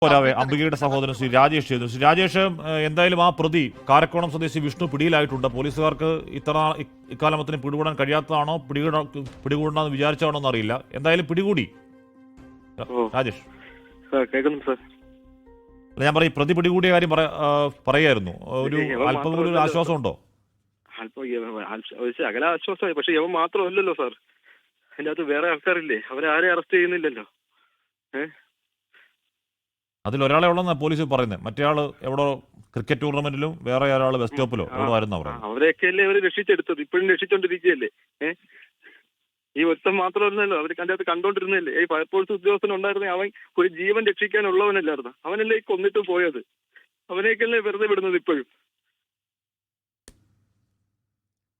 പോരാവെ അംബികയുടെ സഹോദരൻ ശ്രീ രാജേഷ് ചെയ്തു. ശ്രീ രാജേഷ്, എന്തായാലും ആ പ്രതി കാരക്കോണം സ്വദേശി വിഷ്ണു പിടിയിലായിട്ടുണ്ട്. പോലീസുകാർക്ക് ഇക്കാലമത്തിന് പിടികൂടാൻ കഴിയാത്തതാണോ പിടികൂടണമെന്ന് വിചാരിച്ചാണോ എന്നറിയില്ല. എന്തായാലും പിടികൂടി. രാജേഷ് ഞാൻ പറയും, പ്രതി പിടികൂടിയ കാര്യം പറയായിരുന്നു. ഒരു അല്പം കൂടി ഒരു ആശ്വാസമുണ്ടോ? അകല ആശ്വാസമായി. പക്ഷെ ഇവൻ മാത്രമല്ലല്ലോ സാർ, അതിന്റെ അകത്ത് വേറെ ആൾക്കാരില്ലേ? അവരെ അറസ്റ്റ് ചെയ്യുന്നില്ലല്ലോ. അതിലൊരാളെ ഉള്ളെന്നാ പോലീസ് പറയുന്നത്. മറ്റേ ആള് എവിടെ ക്രിക്കറ്റ് ടൂർണമെന്റിലും വേറെ ഒരാൾ ബസ് സ്റ്റോപ്പിലോ എവിടെ ആയിരുന്നു പറയുന്നത്. അവരെയൊക്കെയല്ലേ അവര് രക്ഷിച്ചെടുത്തത്, ഇപ്പോഴും രക്ഷിച്ചോണ്ടിരിക്കുകയല്ലേ. ഈ ഒരുത്തം മാത്രമല്ലല്ലോ, അവർ അതിന്റെ അകത്ത് കണ്ടോണ്ടിരുന്നല്ലേ. ഈ ഫയർഫോഴ്സ് ഉദ്യോഗസ്ഥൻ ഉണ്ടായിരുന്നെ അവൻ ഒരു ജീവൻ രക്ഷിക്കാനുള്ളവനല്ലായിരുന്നു. അവനല്ലേ ഈ കൊന്നിട്ട് പോയത്. അവനെയൊക്കെയല്ലേ വെറുതെ വിടുന്നത് ഇപ്പോഴും.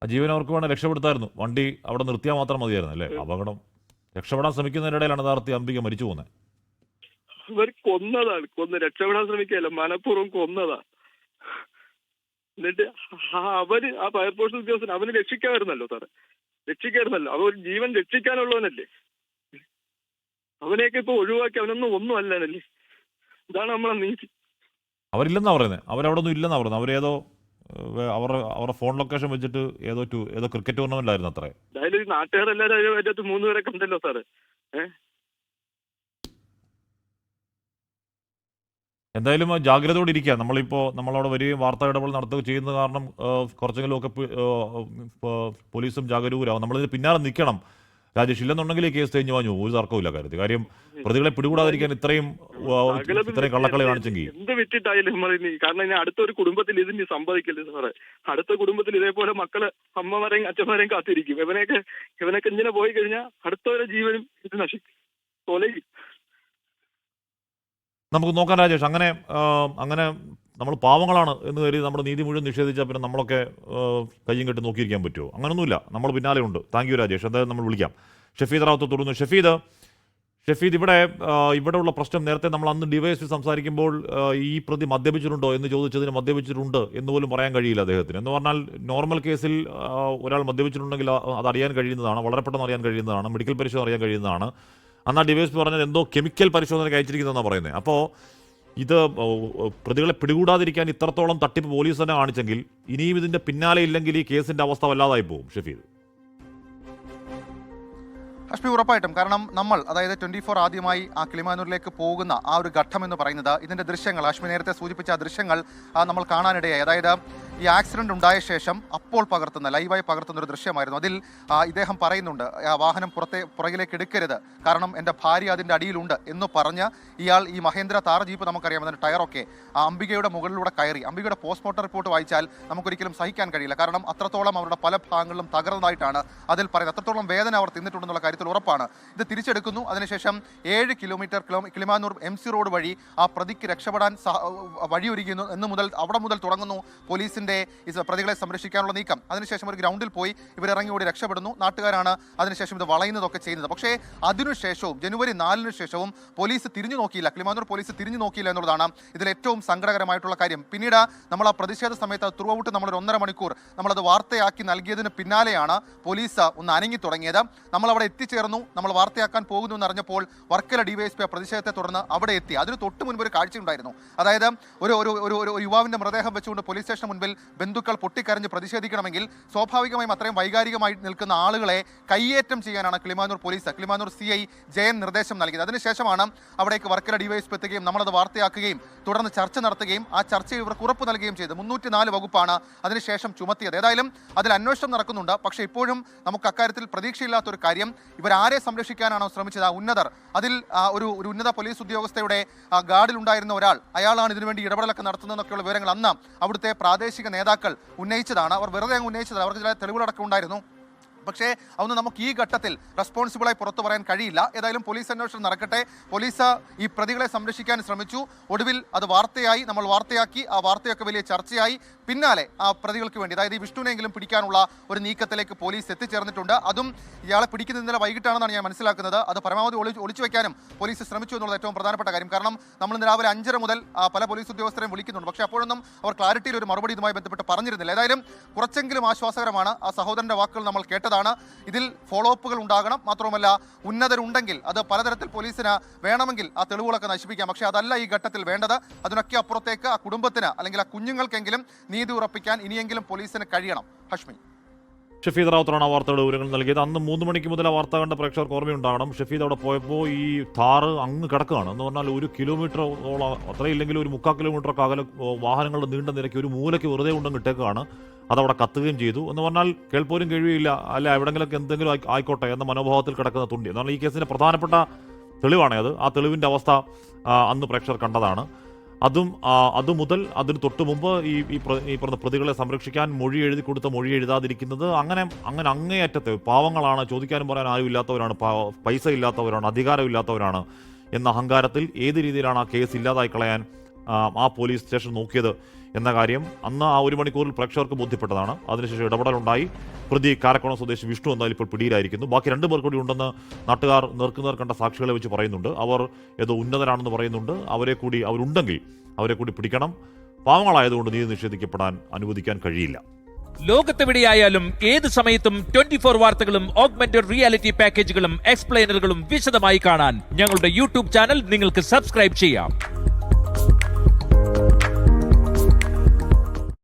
ആ ജീവൻ അവർക്ക് വേണം രക്ഷപ്പെടുത്തായിരുന്നു. വണ്ടി അവിടെ നിർത്തിയാൽ മാത്രം മതിയായിരുന്നു അല്ലേ? അപകടം രക്ഷപ്പെടാൻ ശ്രമിക്കുന്നതിനിടയിലാണ് യഥാർത്ഥ അംബിക മരിച്ചു പോകുന്നത്. അവർ കൊന്നതാണ്, രക്ഷപ്പെടാൻ ശ്രമിക്കുകയല്ല, മനഃപൂർവ്വം കൊന്നതാ. എന്നിട്ട് ആ ഫയർഫോഴ്സ് ഉദ്യോഗസ്ഥൻ അവന് രക്ഷിക്കാമായിരുന്നല്ലോ സാറേ, രക്ഷിക്കായിരുന്നല്ലോ. അവൻ ഒരു ജീവൻ രക്ഷിക്കാനുള്ളവനല്ലേ. അവനെയൊക്കെ ഇപ്പൊ ഒഴിവാക്കി ഒന്നും അല്ലാനല്ലേ. ഇതാണ് നമ്മളെ നീതി. അവരില്ലെന്നാ പറയുന്നത്. അവരവിടെ ഒന്നും ഇല്ലെന്നാ പറയുന്നത്. അവരേതോ അവരുടെ ഫോൺ ലൊക്കേഷൻ വെച്ചിട്ട് ഏതോ ക്രിക്കറ്റ് ടൂർണമെന്റിലായിരുന്നു അത്രേ. എന്തായാലും ഈ നാട്ടുകാരെല്ലാരും അതിന്റെ അകത്ത് 3 പേരെ കണ്ടല്ലോ സാറ്. എന്തായാലും ജാഗ്രതയോടെ ഇരിക്കുക. നമ്മളവിടെ വരികയും വാർത്താ ഇടപെടൽ നടത്തുകയും ചെയ്യുന്നത് കാരണം കുറച്ചെങ്കിലുമൊക്കെ പോലീസും ജാഗരൂകരാകും. നമ്മളിതിന് പിന്നാലെ നിൽക്കണം. രാജേഷ്, ഇല്ലെന്നുണ്ടെങ്കിൽ ഈ കേസ് തേഞ്ഞു വാങ്ങു, ഒരു തർക്കമില്ല കാര്യത്തിൽ. കാര്യം പ്രതികളെ പിടികൂടാതിരിക്കാൻ ഇത്രയും കള്ളക്കളി കാണിച്ചെങ്കിൽ എന്ത് വിറ്റിട്ടായാലും കാരണം ഇനി അടുത്തൊരു കുടുംബത്തിൽ ഇതിന് സംഭവിക്കില്ല സാറേ. അടുത്ത കുടുംബത്തിൽ ഇതേപോലെ മക്കള് അമ്മമാരെയും അച്ഛന്മാരെയും കാത്തിരിക്കും. ഇവനൊക്കെ ഇങ്ങനെ പോയി കഴിഞ്ഞാൽ അടുത്തവരെ ജീവനും ഇത് നശിക്കും, കൊലയും. നമുക്ക് നോക്കാം രാജേഷ്. അങ്ങനെ നമ്മൾ പാവങ്ങളാണ് എന്ന് കരുതി നമ്മുടെ നീതി മുഴുവൻ നിഷേധിച്ചാൽ പിന്നെ നമ്മളൊക്കെ കയ്യും കെട്ടി നോക്കിയിരിക്കാൻ പറ്റുമോ? അങ്ങനൊന്നുമില്ല, നമ്മൾ പിന്നാലെ ഉണ്ട്. Thank you Rajesh. എന്തായാലും നമ്മൾ വിളിക്കാം. ഷഫീദ് റാവത്ത് തുടർന്നു. ഷഫീദ്, ഇവിടെയുള്ള പ്രശ്നം നേരത്തെ നമ്മൾ അന്ന് ഡിവൈഎസ്പി സംസാരിക്കുമ്പോൾ ഈ പ്രതി മദ്യപിച്ചിട്ടുണ്ടോ എന്ന് ചോദിച്ചതിന് മദ്യപിച്ചിട്ടുണ്ട് എന്ന് പോലും പറയാൻ കഴിയില്ല അദ്ദേഹത്തിന്. എന്ന് പറഞ്ഞാൽ നോർമൽ കേസിൽ ഒരാൾ മദ്യപിച്ചിട്ടുണ്ടെങ്കിൽ അത് അറിയാൻ കഴിയുന്നതാണ്, വളരെ പെട്ടെന്ന് അറിയാൻ കഴിയുന്നതാണ്, മെഡിക്കൽ പരിശോധന അറിയാൻ കഴിയുന്നതാണ്. അന്നാ ഡിവൈഎസ്പി പറഞ്ഞത് എന്തോ കെമിക്കൽ പരിശോധനയ്ക്ക് അയച്ചിരിക്കുന്നതെന്നാണ് പറയുന്നത്. അപ്പോൾ ഇത് പ്രതികളെ പിടികൂടാതിരിക്കാൻ ഇത്രത്തോളം തട്ടിപ്പ് പോലീസ് തന്നെ കാണിച്ചെങ്കിൽ ഇനിയും ഇതിന്റെ പിന്നാലെ ഇല്ലെങ്കിൽ ഈ കേസിന്റെ അവസ്ഥ വല്ലാതായി പോകും. ഷഫീദ്, അഷ്മി, ഉറപ്പായിട്ടും. കാരണം അതായത് 24 ആദ്യമായി ആ കിളിമാനൂരിലേക്ക് പോകുന്ന ആ ഒരു ഘട്ടം എന്ന് പറയുന്നത് ഇതിന്റെ ദൃശ്യങ്ങൾ, അഷ്മി നേരത്തെ സൂചിപ്പിച്ച ആ ദൃശ്യങ്ങൾ നമ്മൾ കാണാനിടയായി. അതായത് ഈ ആക്സിഡന്റ് ഉണ്ടായ ശേഷം അപ്പോൾ ലൈവായി പകർത്തുന്ന ഒരു ദൃശ്യമായിരുന്നു. അതിൽ ഇദ്ദേഹം പറയുന്നുണ്ട്, വാഹനം പുറകിലേക്ക് എടുക്കരുത്, കാരണം എൻ്റെ ഭാര്യ അതിൻ്റെ അടിയിലുണ്ട് എന്ന് പറഞ്ഞ് ഇയാൾ ഈ മഹേന്ദ്ര താർ ജീപ്പ്, നമുക്കറിയാം അതിൻ്റെ ടയറൊക്കെ അംബികയുടെ മുകളിലൂടെ കയറി. അംബികയുടെ പോസ്റ്റ്മോർട്ടം റിപ്പോർട്ട് വായിച്ചാൽ നമുക്കൊരിക്കലും സഹിക്കാൻ കഴിയില്ല. കാരണം അത്രത്തോളം അവരുടെ പല ഭാഗങ്ങളിലും തകർന്നതായിട്ടാണ് അതിൽ പറയുന്നത്. അത്രത്തോളം വേദന അവർ തിന്നിട്ടുണ്ടെന്നുള്ള കാര്യത്തിൽ ഉറപ്പാണ്. ഇത് തിരിച്ചെടുക്കുന്നു. അതിനുശേഷം 7 കിലോമീറ്റർ കിളിമാനൂർ MC റോഡ് വഴി ആ പ്രതിക്ക് രക്ഷപ്പെടാൻ വഴിയൊരുക്കുന്നു അവിടെ മുതൽ തുടങ്ങുന്നു പോലീസിന്റെ പ്രതികളെ സംരക്ഷിക്കാനുള്ള നീക്കം. അതിനുശേഷം ഒരു ഗ്രൗണ്ടിൽ പോയി ഇവരിറങ്ങി ഓടി രക്ഷപ്പെടുന്നു. നാട്ടുകാരാണ് അതിനുശേഷം ഇത് വളയുന്നതൊക്കെ ചെയ്യുന്നത്. പക്ഷേ അതിനുശേഷവും ജനുവരി 4 ശേഷവും പോലീസ് തിരിഞ്ഞു നോക്കിയില്ല, കിളിമാനൂർ പോലീസ് തിരിഞ്ഞു നോക്കിയില്ല എന്നുള്ളതാണ് ഇതിൽ ഏറ്റവും സങ്കടകരമായിട്ടുള്ള കാര്യം. പിന്നീട് നമ്മൾ ആ പ്രതിഷേധ സമയത്ത് ത്രൂ ഔട്ട് നമ്മളൊരു 1.5 മണിക്കൂർ നമ്മളത് വാർത്തയാക്കി നൽകിയതിന് പിന്നാലെയാണ് പോലീസ് ഒന്ന് അനങ്ങി തുടങ്ങിയത്. നമ്മളവിടെ എത്തിച്ചേർന്നു, നമ്മൾ വാർത്തയാക്കാൻ പോകുന്നു എന്നറിഞ്ഞപ്പോൾ വർക്കല ഡിവൈഎസ്പി പ്രതിഷേധത്തെ തുടർന്ന് അവിടെ എത്തി. അതിന് തൊട്ട് മുൻപ് ഒരു കാഴ്ച ഉണ്ടായിരുന്നു. അതായത് ഒരു യുവാവിന്റെ മൃതദേഹം വെച്ചുകൊണ്ട് പോലീസ് സ്റ്റേഷന് മുൻപിൽ ബന്ധുക്കൾ പൊട്ടിക്കരഞ്ഞ് പ്രതിഷേധിക്കണമെങ്കിൽ സ്വാഭാവികമായും അത്രയും വൈകാരികമായി നിൽക്കുന്ന ആളുകളെ കയ്യേറ്റം ചെയ്യാനാണ് കിളിമാനൂർ CI ജയൻ നിർദ്ദേശം നൽകിയത്. അതിനുശേഷമാണ് അവിടേക്ക് വർക്കല ഡിവൈഎസ്പി എത്തുകയും നമ്മളത് വാർത്തയാക്കുകയും തുടർന്ന് ചർച്ച നടത്തുകയും ആ ചർച്ചയിൽ ഇവർക്ക് ഉറപ്പ് നൽകുകയും ചെയ്തു. 304 വകുപ്പാണ് അതിനുശേഷം ചുമത്തിയത്. ഏതായാലും അതിൽ അന്വേഷണം നടക്കുന്നുണ്ട്. പക്ഷേ ഇപ്പോഴും നമുക്ക് അക്കാര്യത്തിൽ പ്രതീക്ഷയില്ലാത്തൊരു കാര്യം, ഇവരാരെ സംരക്ഷിക്കാനാണോ ശ്രമിച്ചത് ആ ഉന്നതർ, അതിൽ ഒരു ഉന്നത പോലീസ് ഉദ്യോഗസ്ഥയുടെ ഗാർഡിൽ ഉണ്ടായിരുന്ന ഒരാൾ, അയാളാണ് ഇതിനുവേണ്ടി ഇടപെടലൊക്കെ നടത്തുന്നതെന്നൊക്കെയുള്ള വിവരങ്ങൾ അന്ന് അവിടുത്തെ പ്രാദേശിക നേതാക്കൾ ഉന്നയിച്ചതാണ്. അവർ വെറുതെ അങ്ങ് ഉന്നയിച്ചത്, അവർക്ക് ചില തെളിവുകളടക്കം ഉണ്ടായിരുന്നു. പക്ഷേ അതൊന്നും നമുക്ക് ഈ ഘട്ടത്തിൽ റെസ്പോൺസിബിളായി പുറത്തു പറയാൻ കഴിയില്ല. ഏതായാലും പോലീസ് അന്വേഷണം നടക്കട്ടെ. പോലീസ് ഈ പ്രതികളെ സംരക്ഷിക്കാൻ ശ്രമിച്ചു. ഒടുവിൽ അത് വാർത്തയായി, നമ്മൾ വാർത്തയാക്കി. ആ വാർത്തയൊക്കെ വലിയ ചർച്ചയായി. പിന്നാലെ ആ പ്രതികൾക്ക് വേണ്ടി, അതായത് ഈ വിഷ്ണുവിനെങ്കിലും പിടിക്കാനുള്ള ഒരു നീക്കത്തിലേക്ക് പോലീസ് എത്തിച്ചേർന്നിട്ടുണ്ട്. അതും ഇയാളെ പിടിക്കുന്ന ഇന്നലെ വൈകിട്ടാണെന്നാണ് ഞാൻ മനസ്സിലാക്കുന്നത്. അത് പരമാവധി ഒളിച്ചു വെക്കാനും പോലീസ് ശ്രമിച്ചു എന്നുള്ളത് ഏറ്റവും പ്രധാനപ്പെട്ട കാര്യം. കാരണം നമ്മൾ ഇന്ന് രാവിലെ 5:30 മുതൽ പല പോലീസ് ഉദ്യോഗസ്ഥരെയും വിളിക്കുന്നുണ്ട്. പക്ഷേ അപ്പോഴൊന്നും അവർ ക്ലാരിറ്റിയിൽ ഒരു മറുപടി ഇതുമായി ബന്ധപ്പെട്ട് പറഞ്ഞിരുന്നില്ല. ഏതായാലും കുറച്ചെങ്കിലും ആശ്വാസകരമാണ്. ആ സഹോദരന്റെ വാക്കുകൾ നമ്മൾ കേട്ടതാണ്. ഇതിൽ ഫോളോ അപ്പുകൾ ഉണ്ടാകണം. മാത്രവുമല്ല, ഉന്നതരുണ്ടെങ്കിൽ അത് പലതരത്തിൽ പോലീസിന് വേണമെങ്കിൽ ആ തെളിവുകളൊക്കെ നശിപ്പിക്കാം. പക്ഷേ അതല്ല ഈ ഘട്ടത്തിൽ വേണ്ടത്. അതിനൊക്കെ അപ്പുറത്തേക്ക് ആ കുടുംബത്തിന് അല്ലെങ്കിൽ ആ കുഞ്ഞുങ്ങൾക്കെങ്കിലും നീതി ഉറപ്പിക്കാൻ ഇനിയെങ്കിലും പോലീസിന് കഴിയണം. ഹഷ്മി. ഷഫീദ് റാവുത്തറാണ് ആ വാർത്തയുടെ വിവരങ്ങൾ നൽകിയത്. അന്ന് 3 മണിക്ക് മുതൽ ആ വാർത്ത കണ്ട പ്രേക്ഷകർക്ക് ഓർമ്മയുണ്ടാകണം. ഷഫീദ് അവിടെ പോയപ്പോൾ ഈ ഥാറ് അങ്ങ് കിടക്കുകയാണ്. എന്ന് പറഞ്ഞാൽ 1 കിലോമീറ്ററോളം, അത്രയില്ലെങ്കിൽ ഒരു 3/4 കിലോമീറ്ററൊക്കെ അകലെ വാഹനങ്ങളുടെ നീണ്ട നിരക്ക് ഒരു മൂലയ്ക്ക് വെറുതെ ഉണ്ടെങ്കിൽ ഇട്ടേക്കാണ്. അതവിടെ കത്തുകയും ചെയ്തു. എന്ന് പറഞ്ഞാൽ കേൾപ്പോരും കഴിവില്ല, അല്ല എവിടെങ്കിലൊക്കെ എന്തെങ്കിലും ആയിക്കോട്ടെ എന്ന മനോഭാവത്തിൽ കിടക്കുന്ന തുണ്ടി. എന്ന് പറഞ്ഞാൽ ഈ കേസിന്റെ പ്രധാനപ്പെട്ട തെളിവാണ് അത്. ആ തെളിവിൻ്റെ അവസ്ഥ അന്ന് പ്രേക്ഷകർ കണ്ടതാണ്. അതുമുതൽ അതിന് തൊട്ട് മുമ്പ് ഈ പറഞ്ഞ പ്രതികളെ സംരക്ഷിക്കാൻ മൊഴി എഴുതി കൊടുത്ത മൊഴി എഴുതാതിരിക്കുന്നത്, അങ്ങനെ അങ്ങേയറ്റത്തെ പാവങ്ങളാണ്, ചോദിക്കാനും പറയാൻ ആരും ഇല്ലാത്തവരാണ്, പൈസ ഇല്ലാത്തവരാണ്, അധികാരമില്ലാത്തവരാണ് എന്ന അഹങ്കാരത്തിൽ ഏത് രീതിയിലാണ് ആ കേസ് ഇല്ലാതായി കളയാൻ ആ പോലീസ് സ്റ്റേഷൻ നോക്കിയത് എന്ന കാര്യം അന്ന് ആ 1 മണിക്കൂറിൽ പ്രേക്ഷകർക്ക് ബോധ്യപ്പെട്ടതാണ്. അതിനുശേഷം ഇടപെടലുണ്ടായി. പ്രതി കാരക്കോണം സ്വദേശി വിഷ്ണു എന്തായാലും ഇപ്പോൾ പിടിയിലായിരിക്കുന്നു. ബാക്കി 2 പേർ കൂടി ഉണ്ടെന്ന് നാട്ടുകാർ നേർക്കുനേർ കണ്ട സാക്ഷികളെ വെച്ച് പറയുന്നുണ്ട്. അവർ ഏതോ ഉന്നതരാണെന്ന് പറയുന്നുണ്ട്. അവരുണ്ടെങ്കിൽ അവരെ കൂടി പിടിക്കണം. പാവങ്ങളായതുകൊണ്ട് നീതി നിഷേധിക്കപ്പെടാൻ അനുവദിക്കാൻ കഴിയില്ല. ലോകത്തെവിടെയായാലും ഏത് സമയത്തും 24 വാർത്തകളും ഓഗ്മെന്റഡ് റിയാലിറ്റി പാക്കേജുകളും എക്സ്പ്ലെയിനറുകളും വിശദമായി കാണാൻ ഞങ്ങളുടെ യൂട്യൂബ് ചാനൽ നിങ്ങൾക്ക് സബ്സ്ക്രൈബ് ചെയ്യാം.